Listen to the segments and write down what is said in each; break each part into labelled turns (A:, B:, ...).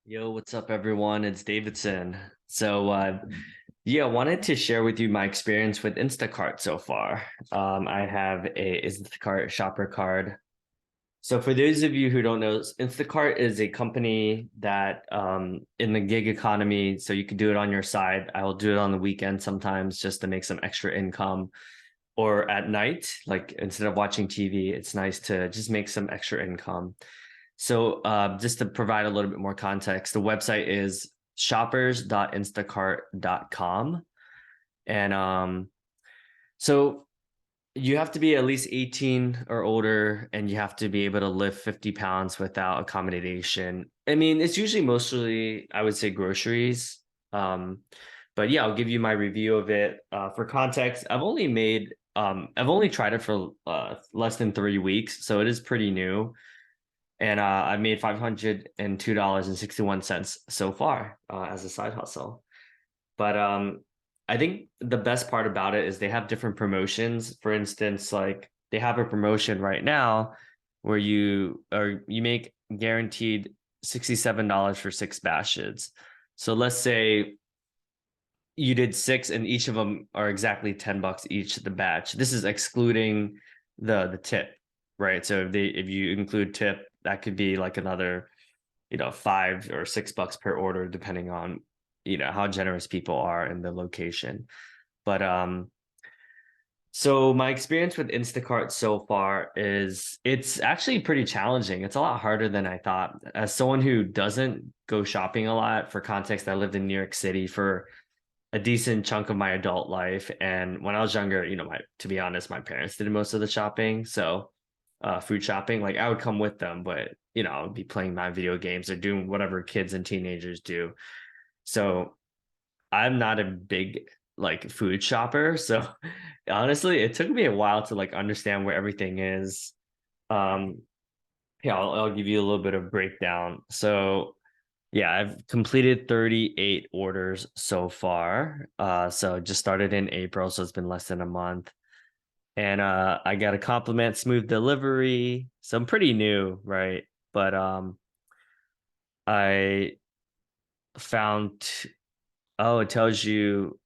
A: Yo, what's up, everyone? It's Davidson. I wanted to share with you my experience with Instacart so far. I have a Instacart shopper card. So, for those of you who don't know, Instacart is a company that in the gig economy, so you can do it on your side. I will do it on the weekend sometimes just to make some extra income, or at night, like instead of watching TV, it's nice to just make some extra income. Just to provide a little bit more context, the website is shoppers.instacart.com. And so you have to be at least 18 or older, and you have to be able to lift 50 pounds without accommodation. I mean, it's usually mostly, I would say, groceries. Um, but yeah, I'll give you my review of it. For context, I've only tried it for less than 3 weeks, so it is pretty new, and I made $502.61 so far as a side hustle. But I think the best part about it is they have different promotions. For instance, like they have a promotion right now where you make guaranteed $67 for 6 bashes. So let's say you did six, and each of them are exactly $10 each the batch. This is excluding the tip, right? So if you include tip, that could be like another, $5 or $6 per order, depending on how generous people are in the location. But so my experience with Instacart so far is it's actually pretty challenging. It's a lot harder than I thought. As someone who doesn't go shopping a lot, for context, I lived in New York City for a decent chunk of my adult life. And when I was younger, to be honest, my parents did most of the shopping. So, food shopping, like I would come with them, but I would be playing my video games or doing whatever kids and teenagers do. So I'm not a big like food shopper. So honestly, it took me a while to like understand where everything is. Um, yeah, I'll give you a little bit of breakdown. So yeah, I've completed 38 orders so far. So just started in April, so it's been less than a month. And I got a compliment smooth delivery. So I'm pretty new, right? But I found oh, it tells you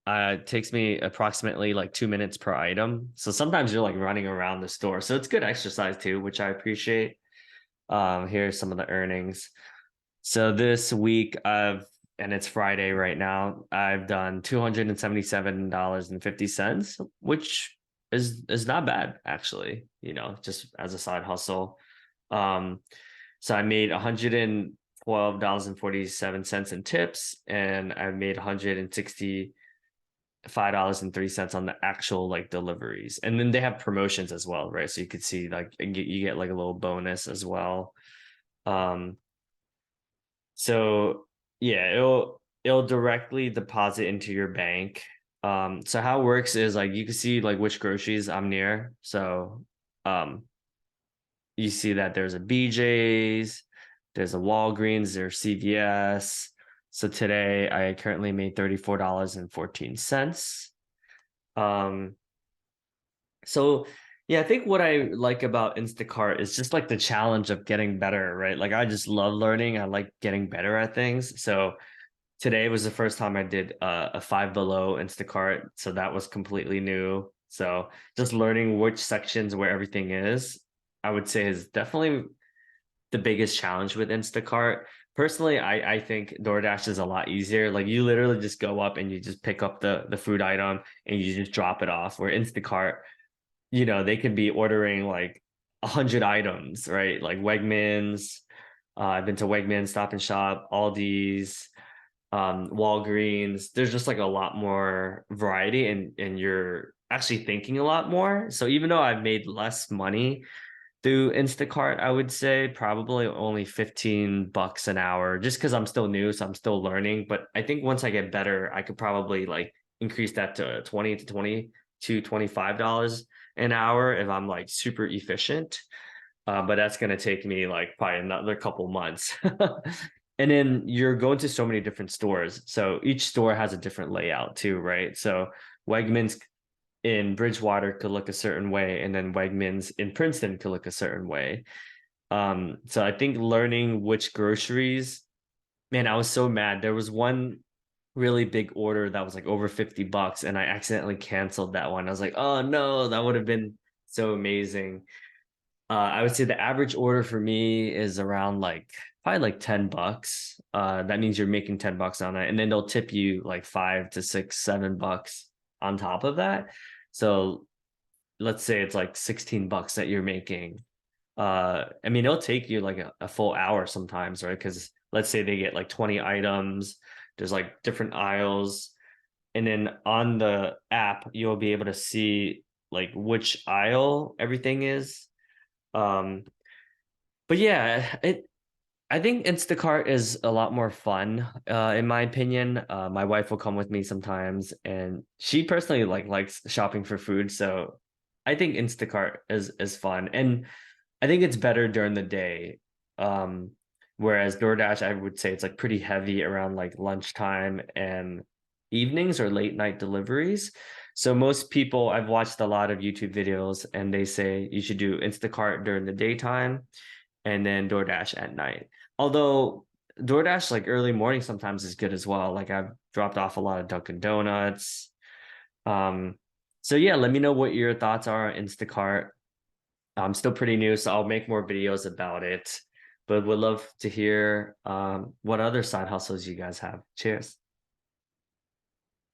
A: it takes me approximately like 2 minutes per item. So sometimes you're like running around the store. So it's good exercise too, which I appreciate. Here's some of the earnings. So this week and it's Friday right now, I've done $277.50, which is not bad actually, just as a side hustle. Um, so I made $112.47 in tips, and I made $165.03 on the actual like deliveries. And then they have promotions as well, right? So you could see like you get like a little bonus as well. Um, so yeah, it'll directly deposit into your bank. So how it works is like you can see like which groceries I'm near. So um you see that there's a BJ's, there's a Walgreens, there's CVS. So today I currently made $34.14. Um so yeah, I think what I like about Instacart is just like the challenge of getting better, right? Like I just love learning. I like getting better at things. So today was the first time I did a Five Below Instacart, so that was completely new. So just learning which sections where everything is, I would say, is definitely the biggest challenge with Instacart. Personally, I think DoorDash is a lot easier. Like you literally just go up and you just pick up the food item and you just drop it off. Where Instacart, they could be ordering like 100 items, right? Like Wegmans. I've been to Wegmans, Stop and Shop, Aldi's, Walgreens. There's just like a lot more variety, and you're actually thinking a lot more. So even though I've made less money through Instacart, I would say probably only $15 an hour, just because I'm still new, so I'm still learning. But I think once I get better, I could probably like increase that to 20 to 20 to $25 an hour if I'm like super efficient. But that's going to take me like probably another couple months. And then you're going to so many different stores. So each store has a different layout too, right? So Wegmans in Bridgewater could look a certain way, and then Wegmans in Princeton could look a certain way. So I think learning which groceries, man, I was so mad. There was one really big order that was like over $50 and I accidentally canceled that one. I was like, oh no, that would have been so amazing. I would say the average order for me is around like probably like $10. That means you're making $10 on it, and then they'll tip you like 5 to 6, $7 on top of that. So let's say it's like $16 that you're making. I mean, it'll take you like a full hour sometimes, right? Because let's say they get like 20 items, there's like different aisles, and then on the app, you'll be able to see like which aisle everything is. Um, but yeah, I think Instacart is a lot more fun, in my opinion. My wife will come with me sometimes, and she personally likes shopping for food, so I think Instacart is fun, and I think it's better during the day. Um, Whereas DoorDash, I would say it's like pretty heavy around like lunchtime and evenings or late night deliveries. So most people, I've watched a lot of YouTube videos, and they say you should do Instacart during the daytime and then DoorDash at night. Although DoorDash like early morning sometimes is good as well. Like I've dropped off a lot of Dunkin' Donuts. Um, so yeah, let me know what your thoughts are on Instacart. I'm still pretty new, so I'll make more videos about it. But would love to hear what other side hustles you guys have. Cheers.